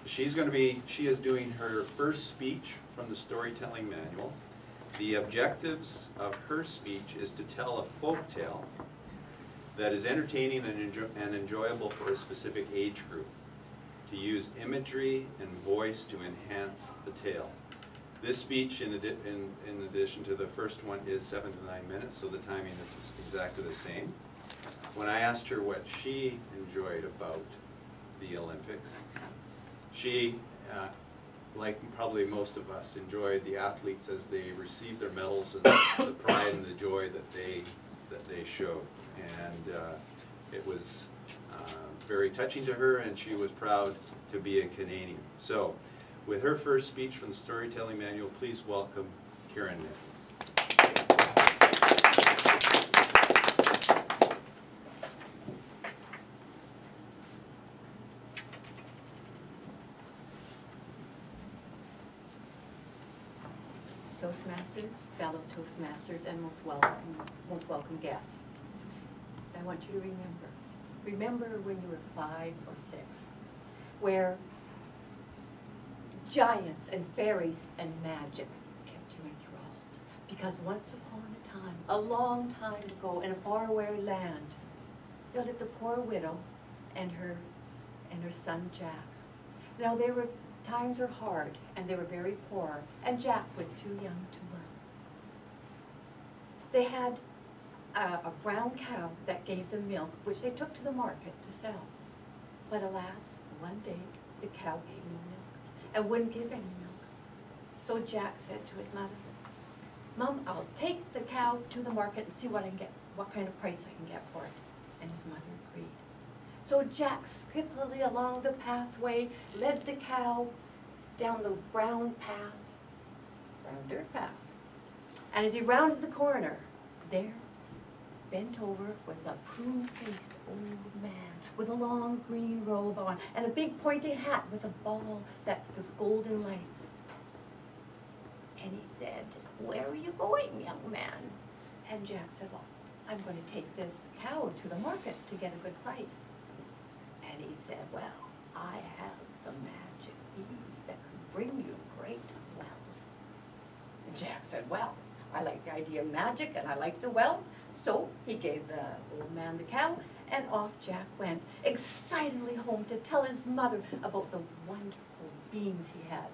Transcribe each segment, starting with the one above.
she is doing her first speech from the storytelling manual. The objectives of her speech is to tell a folk tale that is entertaining and enjoyable for a specific age group, to use imagery and voice to enhance the tale. This speech, in addition to the first one, is 7 to 9 minutes, so the timing is exactly the same. When I asked her what she enjoyed about the Olympics, she, like probably most of us, enjoyed the athletes as they received their medals and the pride and the joy that they showed. And it was very touching to her, and she was proud to be a Canadian. So, with her first speech from the Storytelling Manual, please welcome Karen Nick. Toastmaster, fellow Toastmasters, and most welcome guests. I want you to remember when you were 5 or 6, where giants and fairies and magic kept you enthralled. Because once upon a time, a long time ago, in a faraway land, there lived a poor widow and her son Jack. Now times were hard, and they were very poor, and Jack was too young to work. They had a brown cow that gave them milk, which they took to the market to sell. But alas, one day the cow gave no milk and wouldn't give any milk. So Jack said to his mother, "Mom, I'll take the cow to the market and see what kind of price I can get for it." And his mother agreed. So Jack skippily along the pathway led the cow down the brown dirt path. And as he rounded the corner, there, bent over, was a prune-faced old man with a long green robe on and a big pointy hat with a ball that was golden lights. And he said, "Where are you going, young man?" And Jack said, "Well, I'm going to take this cow to the market to get a good price." And he said, "Well, I have some magic beads that could bring you great wealth." And Jack said, "Well, I like the idea of magic and I like the wealth." So he gave the old man the cow, and off Jack went, excitedly home to tell his mother about the wonderful beans he had.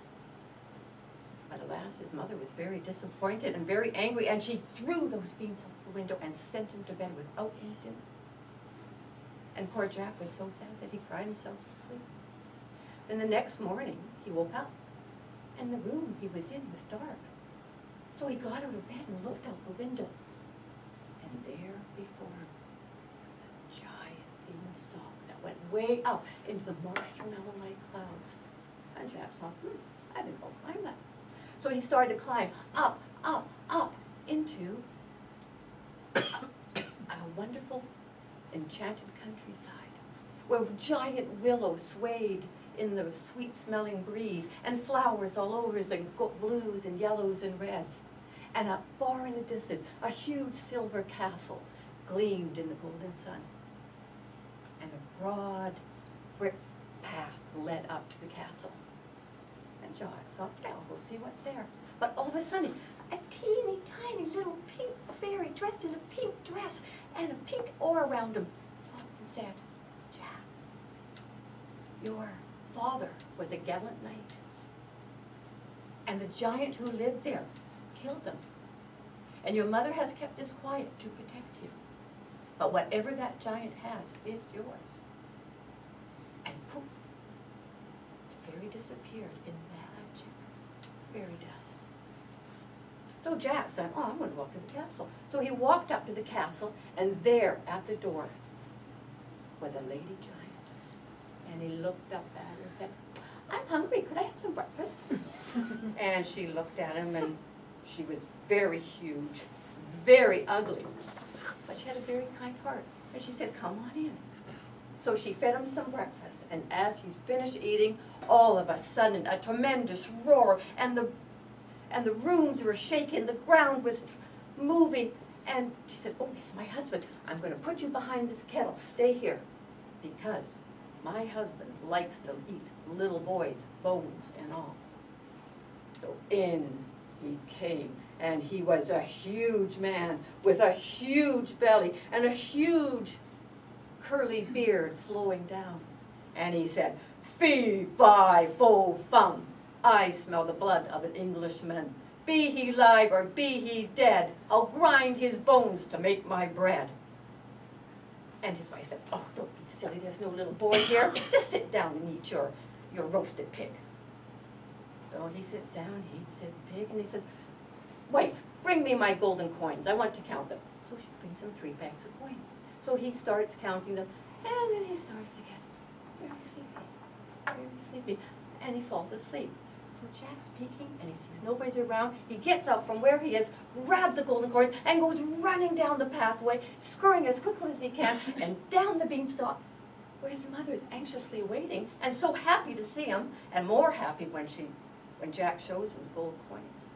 But alas, his mother was very disappointed and very angry, and she threw those beans out the window and sent him to bed without any dinner. And poor Jack was so sad that he cried himself to sleep. And the next morning, he woke up, and the room he was in was dark. So he got out of bed and looked out the window. And there before him was a giant beanstalk that went way up into the marshmallow-like clouds. And Jack thought, I think I'll climb that. So he started to climb up, up, up into a wonderful enchanted countryside where giant willows swayed in the sweet-smelling breeze, and flowers all over in blues and yellows and reds. And up far in the distance, a huge silver castle gleamed in the golden sun. And a broad brick path led up to the castle. And Jack thought, yeah, I'll go see what's there. But all of a sudden, a teeny tiny little pink fairy dressed in a pink dress and a pink oar around him and said, "Jack, your father was a gallant knight, and the giant who lived there killed him. And your mother has kept this quiet to protect you. But whatever that giant has is yours." And poof, the fairy disappeared in magic fairy dust. So Jack said, "Oh, I'm going to walk to the castle." So he walked up to the castle, and there at the door was a lady giant. And he looked up at her and said, "I'm hungry, could I have some breakfast?" And she looked at him, and she was very huge, very ugly, but she had a very kind heart. And she said, "Come on in." So she fed him some breakfast, and as he's finished eating, all of a sudden a tremendous roar, and the rooms were shaking, the ground was moving, and she said, "Oh, it's my husband. I'm going to put you behind this kettle. Stay here, because my husband likes to eat little boys' bones and all. So in he came, and he was a huge man with a huge belly and a huge curly beard flowing down. And he said, "Fee, fi, fo, fum, I smell the blood of an Englishman. Be he live or be he dead, I'll grind his bones to make my bread." And his wife said, "Oh, don't be silly, there's no little boy here. Just sit down and eat your roasted pig." So he sits down, he eats his pig, and he says, "Wife, bring me my golden coins. I want to count them." So she brings him 3 bags of coins. So he starts counting them, and then he starts to get very sleepy, and he falls asleep. So Jack's peeking, and he sees nobody's around. He gets up from where he is, grabs the golden coin, and goes running down the pathway, scurrying as quickly as he can, and down the beanstalk, where his mother is anxiously waiting, and so happy to see him, and more happy when Jack shows him the gold coins.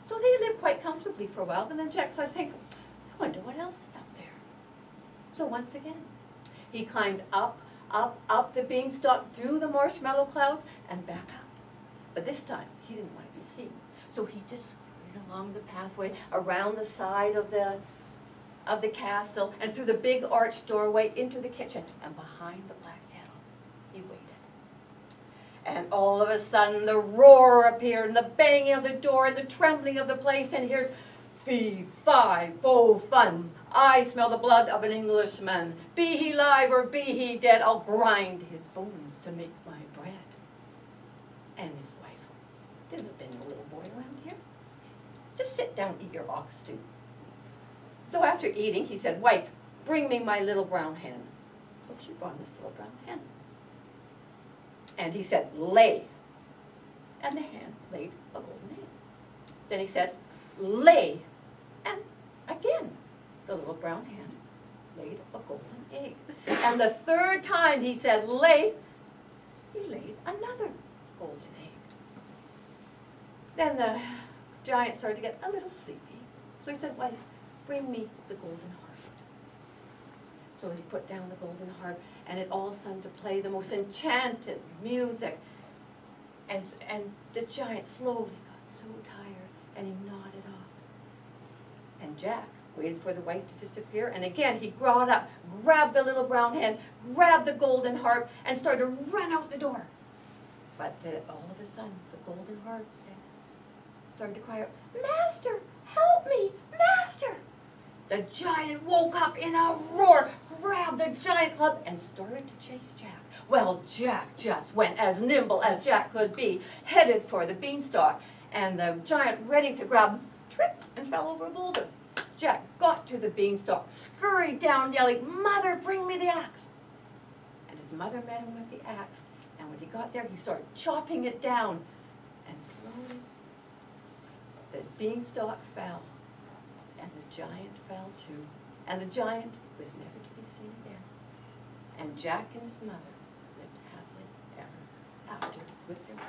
So they lived quite comfortably for a while, and then Jack started to think, "I wonder what else is up there." So once again, he climbed up the beanstalk, through the marshmallow clouds, and back up. But this time, he didn't want to be seen. So he just scurried along the pathway, around the side of the castle, and through the big arched doorway into the kitchen. And behind the black kettle, he waited. And all of a sudden, the roar appeared, and the banging of the door, and the trembling of the place, and here's, "Fee, fi, fo, fum, I smell the blood of an Englishman. Be he live or be he dead, I'll grind his bones to make my bread." And his wife, "There's been no little boy around here. Just sit down and eat your ox stew." So after eating, he said, "Wife, bring me my little brown hen." So she brought him this little brown hen. And he said, "Lay." And the hen laid a golden egg. Then he said, "Lay." And again, the little brown hen laid a golden egg. And the 3rd time he said, "Lay," he laid another golden egg. Then the giant started to get a little sleepy. So he said, "Wife, bring me the golden harp." So he put down the golden harp, and it all started to play the most enchanted music. And the giant slowly got so tired, and he nodded off. And Jack waited for the wife to disappear, and again he got up, grabbed the little brown hen, grabbed the golden harp, and started to run out the door. But then all of a sudden, the golden harp started to cry out, "Master, help me, Master!" The giant woke up in a roar, grabbed the giant club, and started to chase Jack. Well, Jack just went as nimble as Jack could be, headed for the beanstalk, and the giant, ready to grab him, tripped and fell over a boulder. Jack got to the beanstalk, scurried down, yelling, "Mother, bring me the axe!" And his mother met him with the axe, and when he got there, he started chopping it down, and slowly the beanstalk fell, and the giant fell too, and the giant was never to be seen again. And Jack and his mother lived happily ever after with their wife.